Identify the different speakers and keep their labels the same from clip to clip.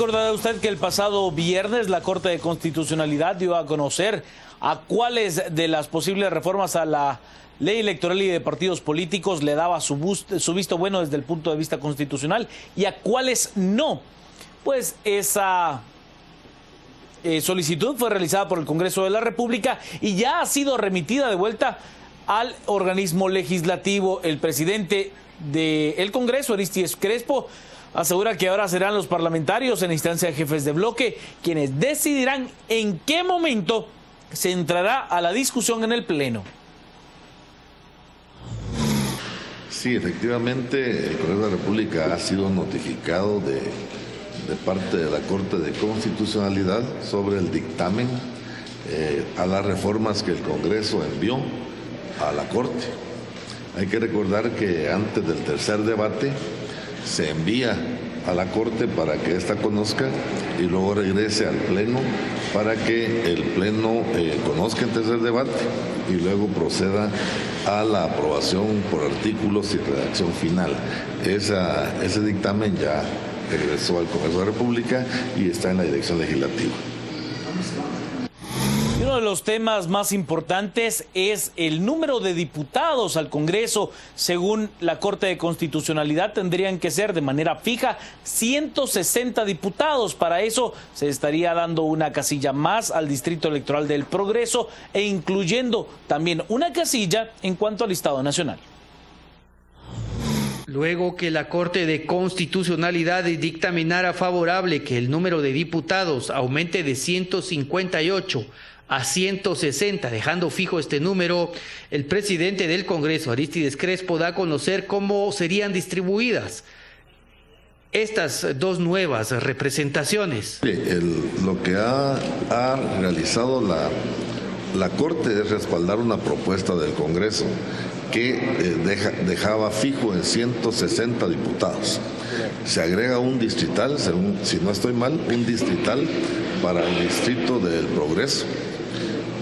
Speaker 1: Recordará usted que el pasado viernes la Corte de Constitucionalidad dio a conocer a cuáles de las posibles reformas a la ley electoral y de partidos políticos le daba su visto bueno desde el punto de vista constitucional y a cuáles no. Pues esa solicitud fue realizada por el Congreso de la República y ya ha sido remitida de vuelta al organismo legislativo. El presidente del Congreso, Arístides Crespo, asegura que ahora serán los parlamentarios en instancia de jefes de bloque quienes decidirán en qué momento se entrará a la discusión en el Pleno.
Speaker 2: Sí, efectivamente, el Congreso de la República ha sido notificado de parte de la Corte de Constitucionalidad sobre el dictamen a las reformas que el Congreso envió a la Corte. Hay que recordar que antes del tercer debate se envía a la Corte para que ésta conozca y luego regrese al Pleno para que el Pleno conozca el tercer debate y luego proceda a la aprobación por artículos y redacción final. Ese dictamen ya regresó al Congreso de la República y está en la dirección legislativa.
Speaker 1: Uno de los temas más importantes es el número de diputados al Congreso. Según la Corte de Constitucionalidad, tendrían que ser de manera fija 160 diputados. Para eso se estaría dando una casilla más al Distrito Electoral del Progreso e incluyendo también una casilla en cuanto al Listado Nacional.
Speaker 3: Luego que la Corte de Constitucionalidad dictaminara favorable que el número de diputados aumente de 158 a 160, dejando fijo este número, el presidente del Congreso, Arístides Crespo, da a conocer cómo serían distribuidas estas dos nuevas representaciones.
Speaker 2: Lo que ha realizado la Corte es respaldar una propuesta del Congreso que dejaba fijo en 160 diputados. Se agrega un distrital, si no estoy mal, un distrital para el Distrito del Progreso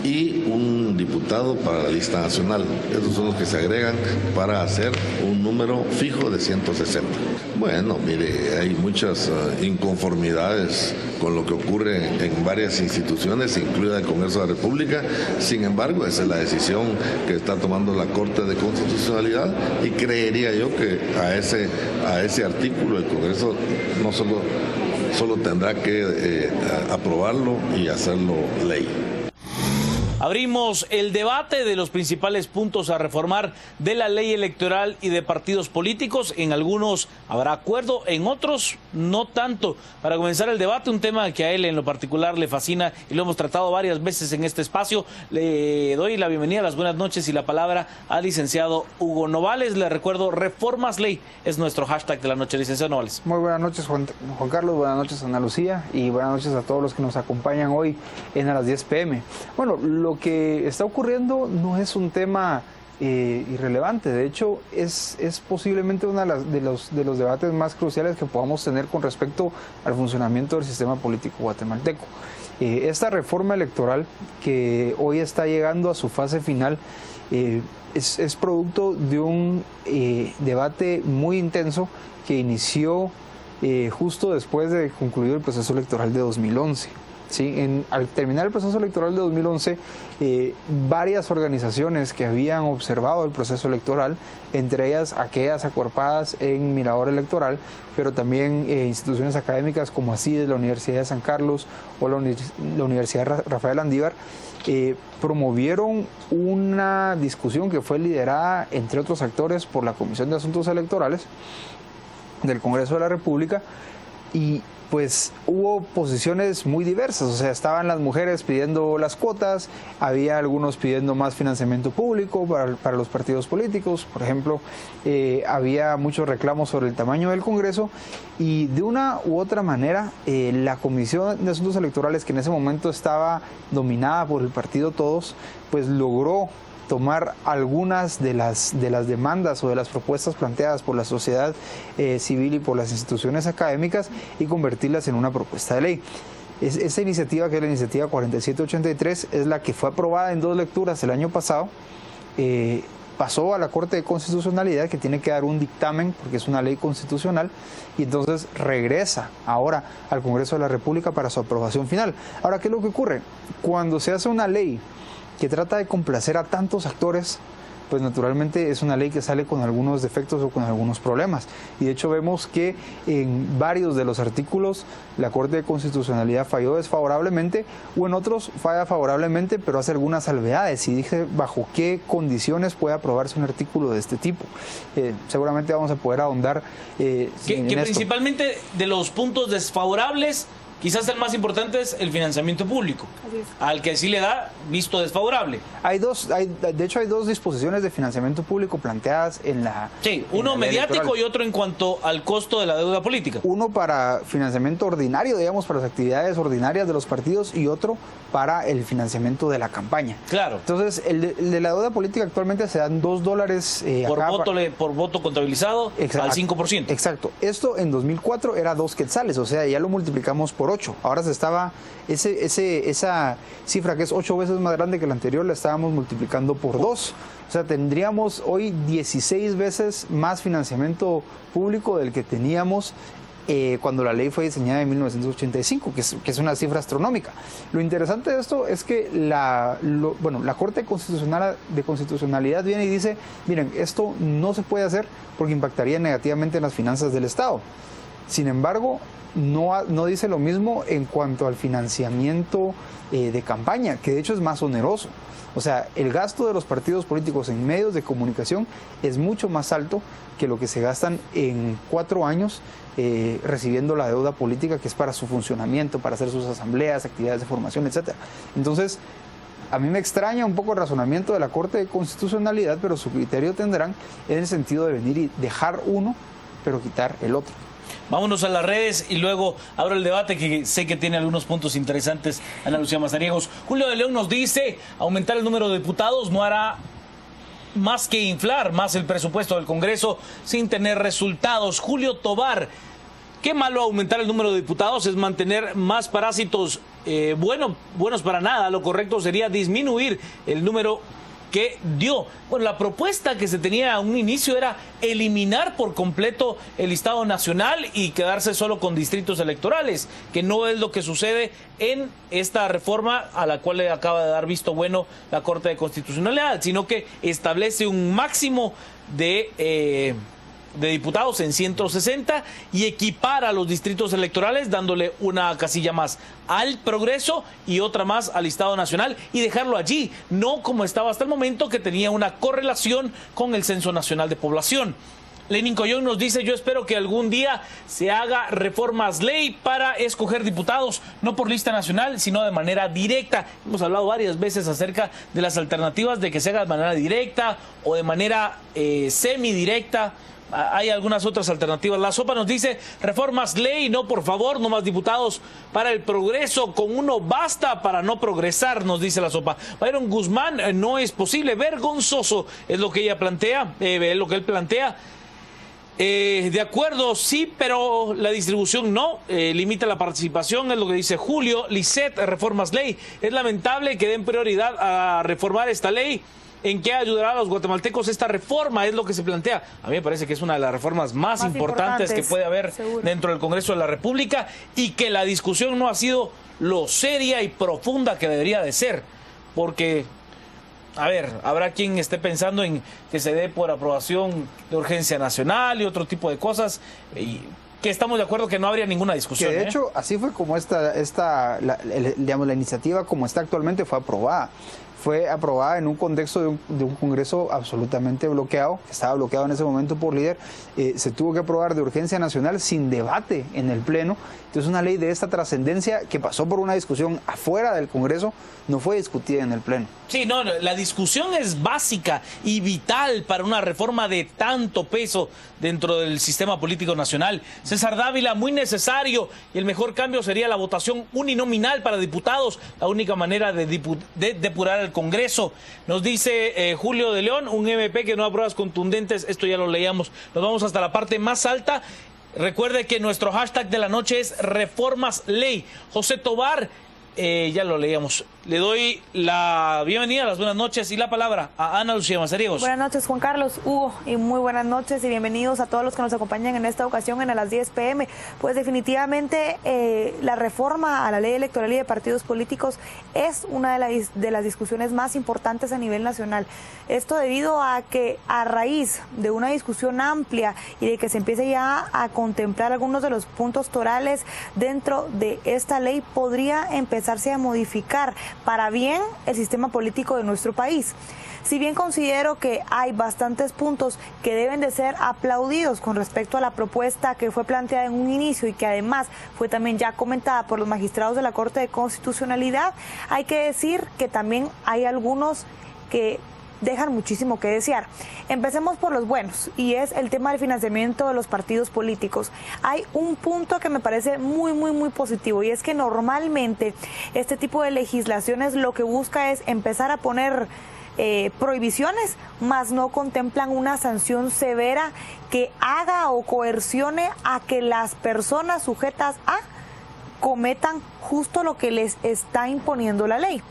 Speaker 2: y un diputado para la lista nacional. Esos son los que se agregan para hacer un número fijo de 160. Bueno, mire, hay muchas inconformidades con lo que ocurre en varias instituciones, incluida el Congreso de la República. Sin embargo, esa es la decisión que está tomando la Corte de Constitucionalidad y creería yo que a ese artículo el Congreso no solo tendrá que aprobarlo y hacerlo ley.
Speaker 1: Abrimos el debate de los principales puntos a reformar de la ley electoral y de partidos políticos. En algunos habrá acuerdo, en otros no tanto. Para comenzar el debate, un tema que a él en lo particular le fascina y lo hemos tratado varias veces en este espacio. Le doy la bienvenida, las buenas noches y la palabra al licenciado Hugo Novales. Le recuerdo, Reformas Ley es nuestro hashtag de la noche, licenciado Novales.
Speaker 4: Muy buenas noches, Juan Carlos, buenas noches, Ana Lucía, y buenas noches a todos los que nos acompañan hoy en a las 10 p.m. Bueno, lo que está ocurriendo no es un tema irrelevante. De hecho, es posiblemente uno de los debates más cruciales que podamos tener con respecto al funcionamiento del sistema político guatemalteco. Esta reforma electoral que hoy está llegando a su fase final es producto de un debate muy intenso que inició justo después de concluir el proceso electoral de 2011. Sí, al terminar el proceso electoral de 2011, varias organizaciones que habían observado el proceso electoral, entre ellas aquellas acuerpadas en Mirador Electoral, pero también instituciones académicas como ACIDES, la Universidad de San Carlos o la Universidad Rafael Andívar, promovieron una discusión que fue liderada, entre otros actores, por la Comisión de Asuntos Electorales del Congreso de la República, y pues hubo posiciones muy diversas. O sea, estaban las mujeres pidiendo las cuotas, había algunos pidiendo más financiamiento público para los partidos políticos, por ejemplo, había muchos reclamos sobre el tamaño del Congreso, y de una u otra manera la Comisión de Asuntos Electorales, que en ese momento estaba dominada por el partido Todos, pues logró tomar algunas de las demandas o de las propuestas planteadas por la sociedad civil y por las instituciones académicas y convertirlas en una propuesta de ley. Esta iniciativa, que es la iniciativa 4783, es la que fue aprobada en 2 lecturas el año pasado, pasó a la Corte de Constitucionalidad, que tiene que dar un dictamen porque es una ley constitucional, y entonces regresa ahora al Congreso de la República para su aprobación final. Ahora, ¿qué es lo que ocurre? Cuando se hace una ley que trata de complacer a tantos actores, pues naturalmente es una ley que sale con algunos defectos o con algunos problemas. Y de hecho vemos que en varios de los artículos la Corte de Constitucionalidad falló desfavorablemente, o en otros falla favorablemente, pero hace algunas salvedades y dice bajo qué condiciones puede aprobarse un artículo de este tipo. Seguramente vamos a poder ahondar
Speaker 1: que principalmente de los puntos desfavorables, quizás el más importante es el financiamiento público, al que sí le da visto desfavorable.
Speaker 4: De hecho hay dos disposiciones de financiamiento público planteadas en la...
Speaker 1: Sí, uno mediático y otro en cuanto al costo de la deuda política.
Speaker 4: Uno para financiamiento ordinario, digamos, para las actividades ordinarias de los partidos, y otro para el financiamiento de la campaña.
Speaker 1: Claro.
Speaker 4: Entonces, el de la deuda política actualmente se dan $2
Speaker 1: por voto contabilizado. Exacto, al 5%.
Speaker 4: Exacto. Esto en 2004 era 2 quetzales, o sea, ya lo multiplicamos por 8. Ahora esa cifra, que es 8 veces más grande que la anterior, la estábamos multiplicando por 2. O sea, tendríamos hoy 16 veces más financiamiento público del que teníamos cuando la ley fue diseñada en 1985, que es una cifra astronómica. Lo interesante de esto es que la Corte de Constitucionalidad viene y dice, miren, esto no se puede hacer porque impactaría negativamente en las finanzas del Estado. Sin embargo, no dice lo mismo en cuanto al financiamiento de campaña, que de hecho es más oneroso. O sea, el gasto de los partidos políticos en medios de comunicación es mucho más alto que lo que se gastan en 4 años recibiendo la deuda política, que es para su funcionamiento, para hacer sus asambleas, actividades de formación, etc. Entonces, a mí me extraña un poco el razonamiento de la Corte de Constitucionalidad, pero su criterio tendrán en el sentido de venir y dejar uno, pero quitar el otro.
Speaker 1: Vámonos a las redes y luego abro el debate, que sé que tiene algunos puntos interesantes Ana Lucía Mazariegos. Julio de León nos dice, aumentar el número de diputados no hará más que inflar más el presupuesto del Congreso sin tener resultados. Julio Tobar, qué malo aumentar el número de diputados, es mantener más parásitos buenos para nada. Lo correcto sería disminuir el número que dio. Bueno, la propuesta que se tenía a un inicio era eliminar por completo el listado nacional y quedarse solo con distritos electorales, que no es lo que sucede en esta reforma a la cual le acaba de dar visto bueno la Corte de Constitucionalidad, sino que establece un máximo de diputados en 160 y equipara a los distritos electorales, dándole una casilla más al Progreso y otra más al Estado Nacional, y dejarlo allí, no como estaba hasta el momento, que tenía una correlación con el Censo Nacional de Población. Lenin Coyón nos dice, yo espero que algún día se haga reformas ley para escoger diputados, no por lista nacional, sino de manera directa. Hemos hablado varias veces acerca de las alternativas de que se haga de manera directa o de manera semidirecta. Hay algunas otras alternativas. La Sopa nos dice, reformas ley, no, por favor, no más diputados para el Progreso, con uno basta para no progresar, nos dice la Sopa. Byron Guzmán, no es posible, vergonzoso es lo que ella plantea, lo que él plantea. De acuerdo, sí, pero la distribución no, limita la participación, es lo que dice Julio. Lisset, reformas ley, es lamentable que den prioridad a reformar esta ley. ¿En qué ayudará a los guatemaltecos esta reforma? Es lo que se plantea. A mí me parece que es una de las reformas más importantes que puede haber dentro del Congreso de la República, y que la discusión no ha sido lo seria y profunda que debería de ser. Porque, a ver, habrá quien esté pensando en que se dé por aprobación de urgencia nacional y otro tipo de cosas, y que estamos de acuerdo que no habría ninguna discusión.
Speaker 4: Que de hecho, así fue como la iniciativa como está actualmente fue aprobada. Fue aprobada en un contexto de un Congreso absolutamente bloqueado, que estaba bloqueado en ese momento por líder. Se tuvo que aprobar de urgencia nacional sin debate en el Pleno. Entonces, una ley de esta trascendencia que pasó por una discusión afuera del Congreso no fue discutida en el Pleno.
Speaker 1: Sí, no, la discusión es básica y vital para una reforma de tanto peso dentro del sistema político nacional. César Dávila, muy necesario, y el mejor cambio sería la votación uninominal para diputados, la única manera de depurar el Congreso. Nos dice Julio de León, un MP que no da pruebas contundentes, esto ya lo leíamos. Nos vamos hasta la parte más alta. Recuerde que nuestro hashtag de la noche es reformas ley. José Tobar, ya lo leíamos. Le doy la bienvenida, las buenas noches y la palabra a Ana Lucía Mazariegos.
Speaker 5: Buenas noches, Juan Carlos, Hugo, y muy buenas noches y bienvenidos a todos los que nos acompañan en esta ocasión en A las 10 p.m. Pues definitivamente la reforma a la ley electoral y de partidos políticos es una de las discusiones más importantes a nivel nacional. Esto debido a que a raíz de una discusión amplia y de que se empiece ya a contemplar algunos de los puntos torales dentro de esta ley, podría empezarse a modificar para bien el sistema político de nuestro país. Si bien considero que hay bastantes puntos que deben de ser aplaudidos con respecto a la propuesta que fue planteada en un inicio y que además fue también ya comentada por los magistrados de la Corte de Constitucionalidad, hay que decir que también hay algunos que dejan muchísimo que desear. Empecemos por los buenos, y es el tema del financiamiento de los partidos políticos. Hay un punto que me parece muy positivo, y es que normalmente este tipo de legislaciones lo que busca es empezar a poner prohibiciones, mas no contemplan una sanción severa que haga o coercione a que las personas sujetas a cometan justo lo que les está imponiendo la ley.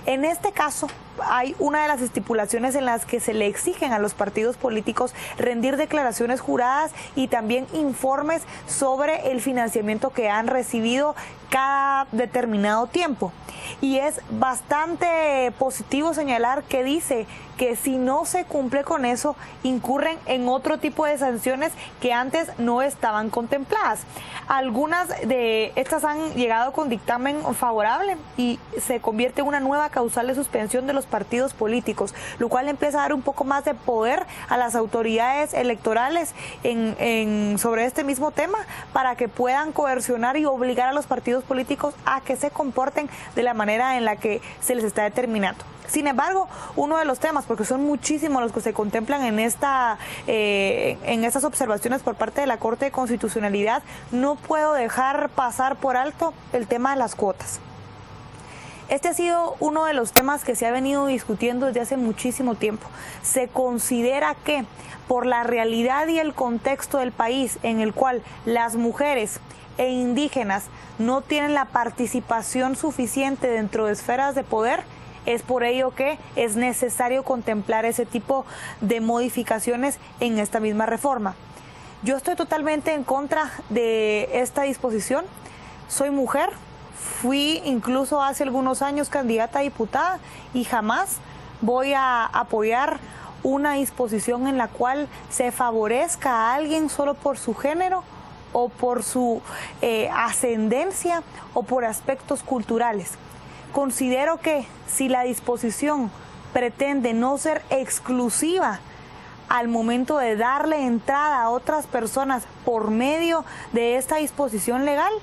Speaker 5: En este caso, hay una de las estipulaciones en las que se le exigen a los partidos políticos rendir declaraciones juradas y también informes sobre el financiamiento que han recibido cada determinado tiempo. Y es bastante positivo señalar que dice que si no se cumple con eso, incurren en otro tipo de sanciones que antes no estaban contempladas. Algunas de estas han llegado con dictamen favorable y se convierte en una nueva causal de suspensión de los partidos políticos, lo cual empieza a dar un poco más de poder a las autoridades electorales sobre este mismo tema, para que puedan coercionar y obligar a los partidos políticos a que se comporten de la manera en la que se les está determinando. Sin embargo, uno de los temas, porque son muchísimos los que se contemplan en estas observaciones por parte de la Corte de Constitucionalidad, no puedo dejar pasar por alto el tema de las cuotas. Este ha sido uno de los temas que se ha venido discutiendo desde hace muchísimo tiempo. Se considera que por la realidad y el contexto del país en el cual las mujeres e indígenas no tienen la participación suficiente dentro de esferas de poder, es por ello que es necesario contemplar ese tipo de modificaciones en esta misma reforma. Yo estoy totalmente en contra de esta disposición. Soy mujer, fui incluso hace algunos años candidata a diputada y jamás voy a apoyar una disposición en la cual se favorezca a alguien solo por su género o por su ascendencia o por aspectos culturales. Considero que si la disposición pretende no ser exclusiva al momento de darle entrada a otras personas por medio de esta disposición legal,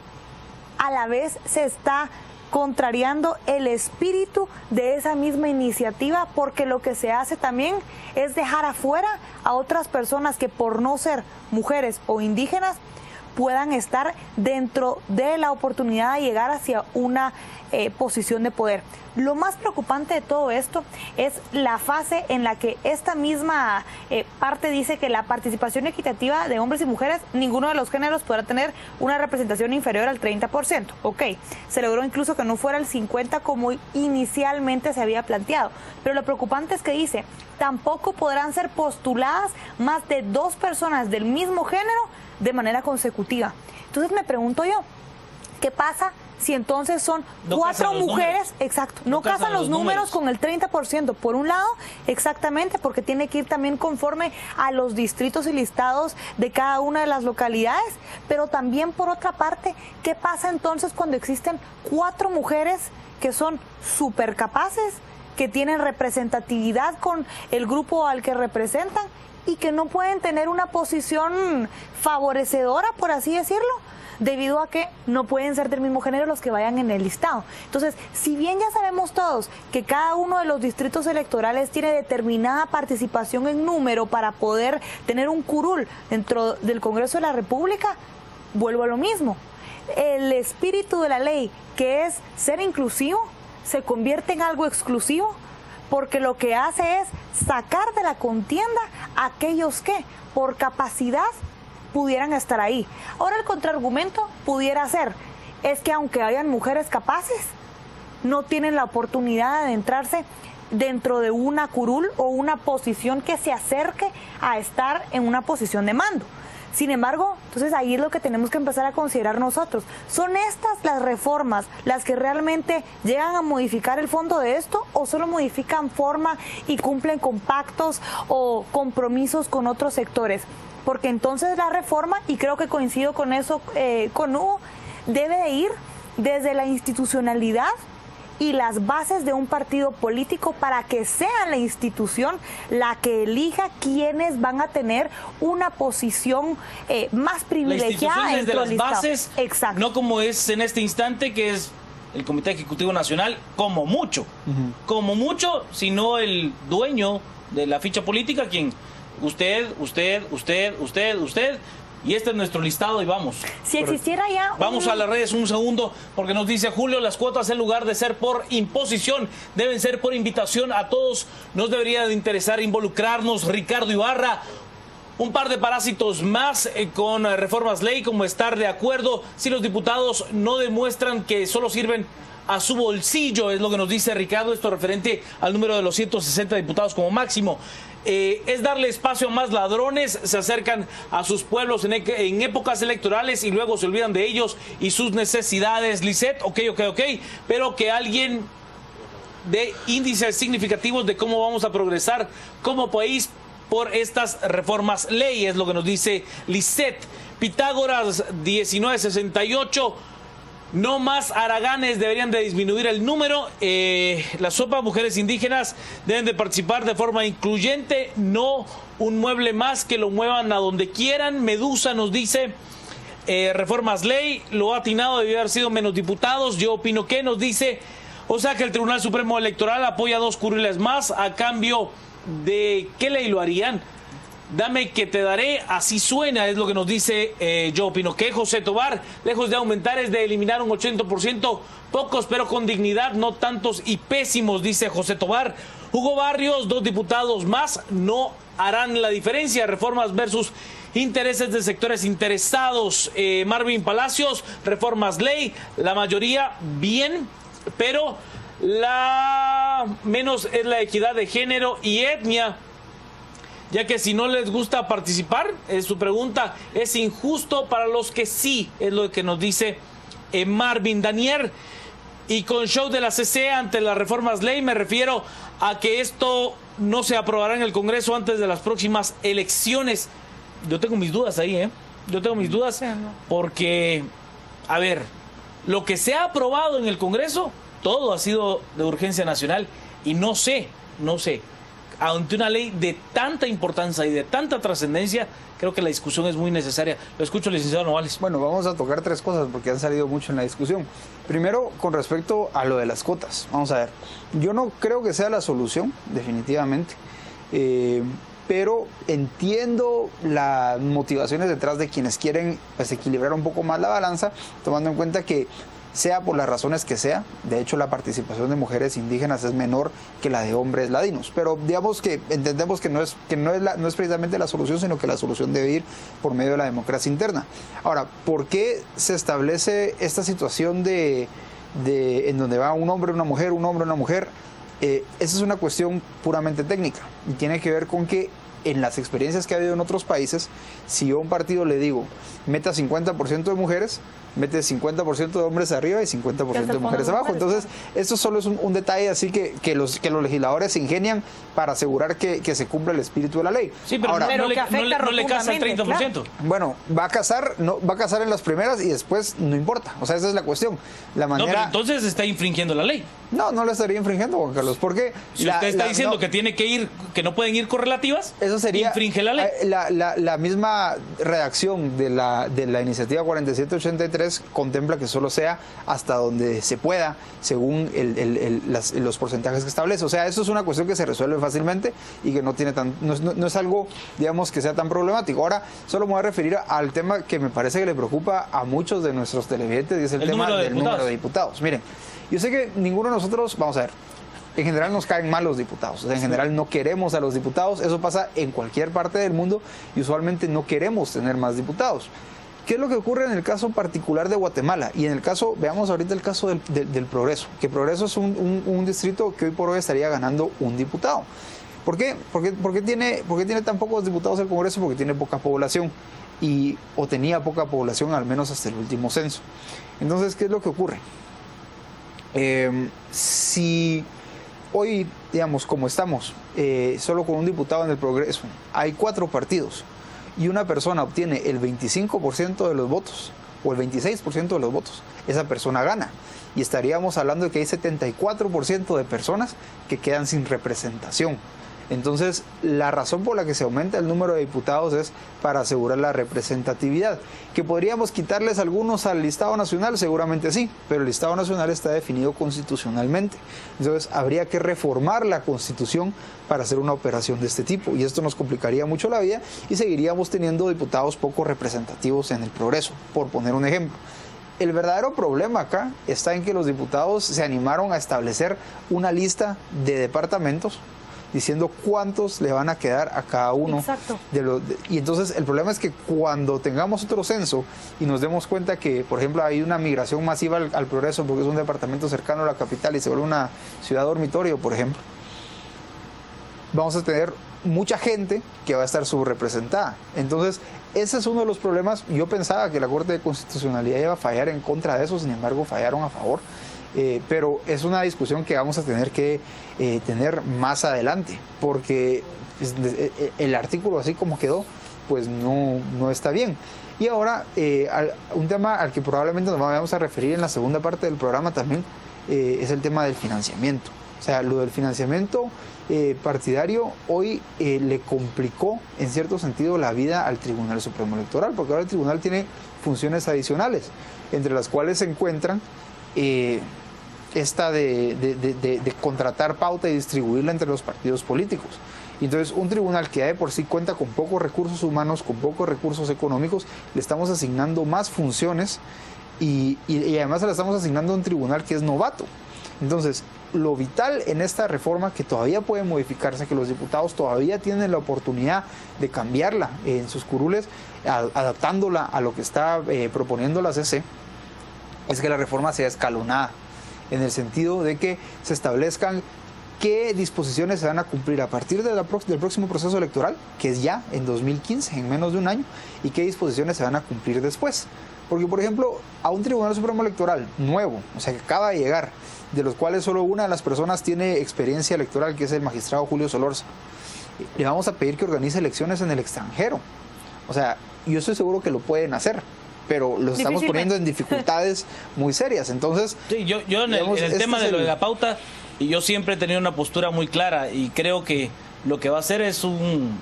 Speaker 5: a la vez se está contrariando el espíritu de esa misma iniciativa, porque lo que se hace también es dejar afuera a otras personas que por no ser mujeres o indígenas puedan estar dentro de la oportunidad de llegar hacia una posición de poder. Lo más preocupante de todo esto es la fase en la que esta misma parte dice que la participación equitativa de hombres y mujeres, ninguno de los géneros podrá tener una representación inferior al 30%. Ok, se logró incluso que no fuera el 50% como inicialmente se había planteado. Pero lo preocupante es que dice, tampoco podrán ser postuladas más de 2 personas del mismo género de manera consecutiva. Entonces me pregunto yo, ¿qué pasa si entonces son 4 mujeres? Exacto, no casan los números con el 30%. Por un lado, exactamente, porque tiene que ir también conforme a los distritos y listados de cada una de las localidades, pero también por otra parte, ¿qué pasa entonces cuando existen 4 mujeres que son súper capaces, que tienen representatividad con el grupo al que representan y que no pueden tener una posición favorecedora, por así decirlo, debido a que no pueden ser del mismo género los que vayan en el listado? Entonces, si bien ya sabemos todos que cada uno de los distritos electorales tiene determinada participación en número para poder tener un curul dentro del Congreso de la República, vuelvo a lo mismo. El espíritu de la ley, que es ser inclusivo, se convierte en algo exclusivo, porque lo que hace es sacar de la contienda a aquellos que, por capacidad, pudieran estar ahí. Ahora el contraargumento pudiera ser, es que aunque hayan mujeres capaces, no tienen la oportunidad de adentrarse dentro de una curul o una posición que se acerque a estar en una posición de mando. Sin embargo, entonces ahí es lo que tenemos que empezar a considerar nosotros. ¿Son estas las reformas las que realmente llegan a modificar el fondo de esto o solo modifican forma y cumplen con pactos o compromisos con otros sectores? Porque entonces la reforma, y creo que coincido con eso, con Hugo, debe de ir desde la institucionalidad y las bases de un partido político para que sea la institución la que elija quiénes van a tener una posición más privilegiada.
Speaker 1: La institución desde las bases,
Speaker 5: exacto,
Speaker 1: no como es en este instante, que es el Comité Ejecutivo Nacional, como mucho, sino el dueño de la ficha política, quien usted, y este es nuestro listado y vamos.
Speaker 5: Si existiera ya...
Speaker 1: Vamos a las redes un segundo, porque nos dice Julio, las cuotas en lugar de ser por imposición, deben ser por invitación. A todos nos debería de interesar involucrarnos. Ricardo Ibarra, un par de parásitos más con reformas ley, como estar de acuerdo si los diputados no demuestran que solo sirven a su bolsillo, es lo que nos dice Ricardo, esto referente al número de los 160 diputados como máximo. Es darle espacio a más ladrones, se acercan a sus pueblos en épocas electorales y luego se olvidan de ellos y sus necesidades. Lisette, ok, pero que alguien dé índices significativos de cómo vamos a progresar como país por estas reformas ley, es lo que nos dice Lisette. Pitágoras 1968. No más haraganes, deberían de disminuir el número. La sopa, mujeres indígenas deben de participar de forma incluyente, no un mueble más que lo muevan a donde quieran. Medusa nos dice, reformas ley, lo atinado debió haber sido menos diputados. Yo opino que nos dice, o sea que el Tribunal Supremo Electoral apoya 2 curules más, a cambio de ¿qué ley lo harían? Dame que te daré, así suena, es lo que nos dice Yo opino que. José Tobar, lejos de aumentar es de eliminar un 80%, pocos pero con dignidad, no tantos y pésimos, dice José Tobar. Hugo Barrios, 2 diputados más no harán la diferencia. Reformas versus intereses de sectores interesados. Marvin Palacios, reformas ley, la mayoría bien, pero la menos es la equidad de género y etnia, ya que si no les gusta participar, su pregunta, es injusto para los que sí, es lo que nos dice Marvin Daniel. Y con show de la CC ante las reformas ley, me refiero a que esto no se aprobará en el Congreso antes de las próximas elecciones. Yo tengo mis dudas ahí, Yo tengo mis dudas porque, a ver, lo que se ha aprobado en el Congreso, todo ha sido de urgencia nacional y no sé, ante una ley de tanta importancia y de tanta trascendencia, creo que la discusión es muy necesaria. Lo escucho, licenciado Novales.
Speaker 4: Bueno, vamos a tocar 3 cosas porque han salido mucho en la discusión. Primero, con respecto a lo de las cuotas. Vamos a ver, yo no creo que sea la solución, definitivamente, pero entiendo las motivaciones detrás de quienes quieren equilibrar un poco más la balanza, tomando en cuenta que sea por las razones que sea, de hecho la participación de mujeres indígenas es menor que la de hombres ladinos, pero digamos que entendemos que no es precisamente la solución, sino que la solución debe ir por medio de la democracia interna. Ahora, ¿por qué se establece esta situación en donde va un hombre, una mujer, un hombre, una mujer? Esa es una cuestión puramente técnica y tiene que ver con que en las experiencias que ha habido en otros países, si yo a un partido le digo, meta 50% de mujeres, mete 50% de hombres arriba y 50% de mujeres abajo. Entonces, esto solo es un detalle así que los legisladores se ingenian para asegurar que se cumpla el espíritu de la ley.
Speaker 1: Sí, pero, ahora, no le casa el 30%. Claro.
Speaker 4: Bueno, va a casar en las primeras y después no importa. O sea, esa es la cuestión. La manera...
Speaker 1: No, pero entonces está infringiendo la ley.
Speaker 4: No la estaría infringiendo, Juan Carlos. Porque
Speaker 1: si usted está diciendo que tiene que ir, que no pueden ir correlativas,
Speaker 4: eso sería,
Speaker 1: infringe la ley.
Speaker 4: La misma redacción de la iniciativa 4783 contempla que solo sea hasta donde se pueda, según los porcentajes que establece. O sea, eso es una cuestión que se resuelve fácilmente y que no es algo, digamos, que sea tan problemático. Ahora, solo me voy a referir al tema que me parece que le preocupa a muchos de nuestros televidentes, y es el tema del número de diputados. Miren, yo sé que ninguno de nosotros, vamos a ver, en general nos caen mal los diputados, o sea, en general no queremos a los diputados, eso pasa en cualquier parte del mundo y usualmente no queremos tener más diputados. ¿qué es lo que ocurre en el caso particular de Guatemala? Y en el caso, veamos ahorita el caso del Progreso, que Progreso es un distrito que hoy por hoy estaría ganando un diputado. ¿Por qué? ¿Por qué tiene tan pocos diputados el Congreso? Porque tiene poca población, o tenía poca población al menos hasta el último censo. Entonces, ¿qué es lo que ocurre? Si hoy, digamos, como estamos, solo con un diputado en el Progreso, hay 4 partidos, y una persona obtiene el 25% de los votos, o el 26% de los votos, esa persona gana. Y estaríamos hablando de que hay 74% de personas que quedan sin representación. Entonces, la razón por la que se aumenta el número de diputados es para asegurar la representatividad. ¿Que podríamos quitarles algunos al listado nacional? Seguramente sí, pero el listado nacional está definido constitucionalmente. Entonces, habría que reformar la Constitución para hacer una operación de este tipo, y esto nos complicaría mucho la vida y seguiríamos teniendo diputados poco representativos en el Progreso, por poner un ejemplo. El verdadero problema acá está en que los diputados se animaron a establecer una lista de departamentos diciendo cuántos le van a quedar a cada uno.
Speaker 5: Exacto.
Speaker 4: Y entonces el problema es que cuando tengamos otro censo y nos demos cuenta que, por ejemplo, hay una migración masiva al Progreso porque es un departamento cercano a la capital y se vuelve una ciudad dormitorio, por ejemplo, vamos a tener mucha gente que va a estar subrepresentada. Entonces, ese es uno de los problemas. Yo pensaba que la Corte de Constitucionalidad iba a fallar en contra de eso, sin embargo, fallaron a favor. Pero es una discusión que vamos a tener que tener más adelante, porque el artículo así como quedó, pues no está bien. Y ahora, un tema al que probablemente nos vamos a referir en la segunda parte del programa también, es el tema del financiamiento. O sea, lo del financiamiento partidario hoy le complicó en cierto sentido la vida al Tribunal Supremo Electoral, porque ahora el tribunal tiene funciones adicionales, entre las cuales se encuentran esta de contratar pauta y distribuirla entre los partidos políticos. Y entonces un tribunal que ya de por sí cuenta con pocos recursos humanos, con pocos recursos económicos, le estamos asignando más funciones y además se le estamos asignando a un tribunal que es novato. Entonces, lo vital en esta reforma, que todavía puede modificarse, que los diputados todavía tienen la oportunidad de cambiarla en sus curules, adaptándola a lo que está proponiendo la CC, es que la reforma sea escalonada, en el sentido de que se establezcan qué disposiciones se van a cumplir a partir del próximo proceso electoral, que es ya en 2015, en menos de un año, y qué disposiciones se van a cumplir después. Porque, por ejemplo, a un Tribunal Supremo Electoral nuevo, o sea, que acaba de llegar, de los cuales solo una de las personas tiene experiencia electoral, que es el magistrado Julio Solorza, le vamos a pedir que organice elecciones en el extranjero. O sea, yo estoy seguro que lo pueden hacer, pero los estamos poniendo en dificultades muy serias. Entonces,
Speaker 1: sí, yo en el tema de lo de la pauta, yo siempre he tenido una postura muy clara y creo que lo que va a hacer es un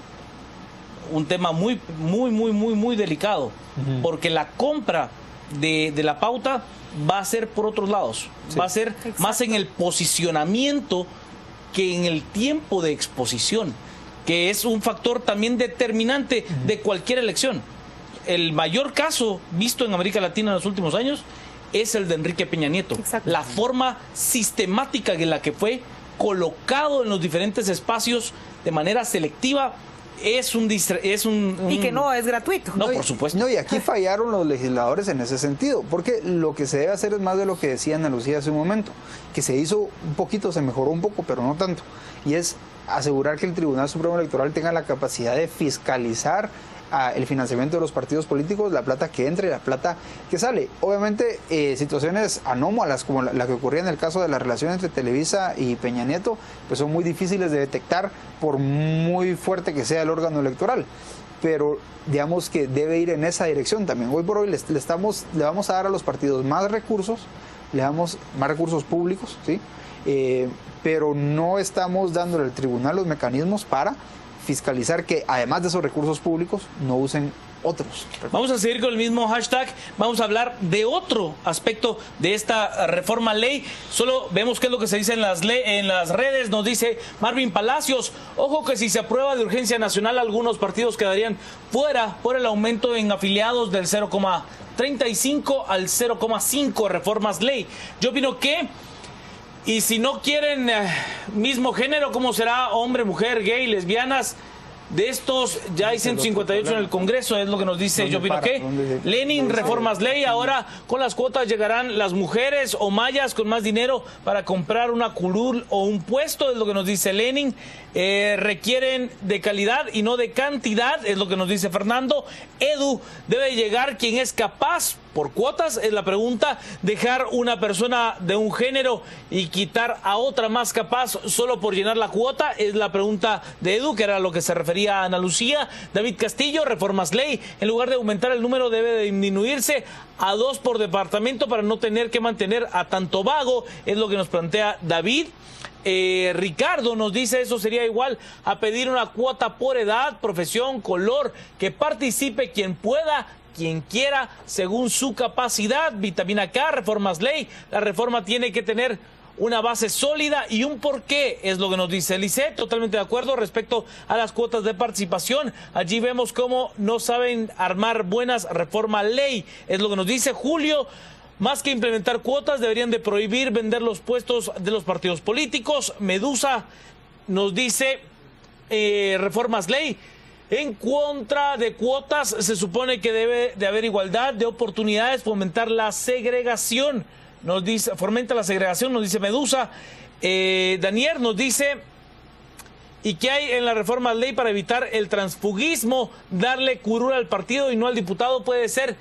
Speaker 1: tema muy delicado, porque la compra de la pauta va a ser por otros lados, sí. Va a ser más en el posicionamiento que en el tiempo de exposición, que es un factor también determinante de cualquier elección. El mayor caso visto en América Latina en los últimos años es el de Enrique Peña Nieto. Exacto. La forma sistemática en la que fue colocado en los diferentes espacios de manera selectiva es un
Speaker 5: y que no es gratuito.
Speaker 1: No, por supuesto.
Speaker 4: No, y aquí fallaron los legisladores en ese sentido, porque lo que se debe hacer es más de lo que decía Ana Lucía hace un momento, que se hizo un poquito, se mejoró un poco, pero no tanto, y es asegurar que el Tribunal Supremo Electoral tenga la capacidad de fiscalizar el financiamiento de los partidos políticos, la plata que entra y la plata que sale. Obviamente, situaciones anómalas como la que ocurría en el caso de la relación entre Televisa y Peña Nieto, pues son muy difíciles de detectar por muy fuerte que sea el órgano electoral. Pero digamos que debe ir en esa dirección también. Hoy por hoy le vamos a dar a los partidos más recursos, le damos más recursos públicos, ¿sí? Pero no estamos dándole al tribunal los mecanismos para fiscalizar que además de esos recursos públicos no usen otros.
Speaker 1: Vamos a seguir con el mismo hashtag, vamos a hablar de otro aspecto de esta reforma ley. Solo vemos qué es lo que se dice en las redes. Nos dice Marvin Palacios, ojo que si se aprueba de urgencia nacional, algunos partidos quedarían fuera por el aumento en afiliados del 0,35 al 0,5 reformas ley. Yo opino que, y si no quieren mismo género, ¿cómo será? Hombre, mujer, gay, lesbianas, De estos ya hay 158 en el Congreso, es lo que nos dice Jovino que Lenin, reformas ley, ahora con las cuotas llegarán las mujeres o mayas con más dinero para comprar una curul o un puesto, es lo que nos dice Lenin. Requieren de calidad y no de cantidad, es lo que nos dice Fernando. Edu, debe llegar quien es capaz por cuotas, es la pregunta. Dejar una persona de un género y quitar a otra más capaz solo por llenar la cuota, es la pregunta de Edu, que era a lo que se refería a Ana Lucía. David Castillo, reformas ley, en lugar de aumentar el número debe de disminuirse a 2 por departamento para no tener que mantener a tanto vago, es lo que nos plantea David. Ricardo nos dice, eso sería igual a pedir una cuota por edad, profesión, color, que participe quien pueda, quien quiera, según su capacidad. Vitamina K, reformas ley, la reforma tiene que tener una base sólida y un porqué, es lo que nos dice Lisset. Totalmente de acuerdo respecto a las cuotas de participación. Allí vemos cómo no saben armar buenas reforma ley, es lo que nos dice Julio. Más que implementar cuotas, deberían de prohibir vender los puestos de los partidos políticos. Medusa nos dice, reformas ley, en contra de cuotas, se supone que debe de haber igualdad de oportunidades, fomentar la segregación, nos dice, fomenta la segregación, nos dice Medusa. Daniel nos dice, ¿y qué hay en la reforma ley para evitar el transfugismo? Darle curul al partido y no al diputado puede ser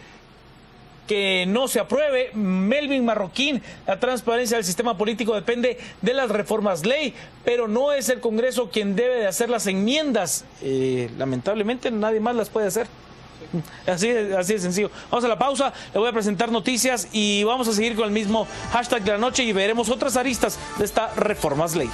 Speaker 1: que no se apruebe. Melvin Marroquín, la transparencia del sistema político depende de las reformas ley, pero no es el Congreso quien debe de hacer las enmiendas. Lamentablemente nadie más las puede hacer. Así de sencillo. Vamos a la pausa, le voy a presentar noticias y vamos a seguir con el mismo hashtag de la noche y veremos otras aristas de esta reformas ley.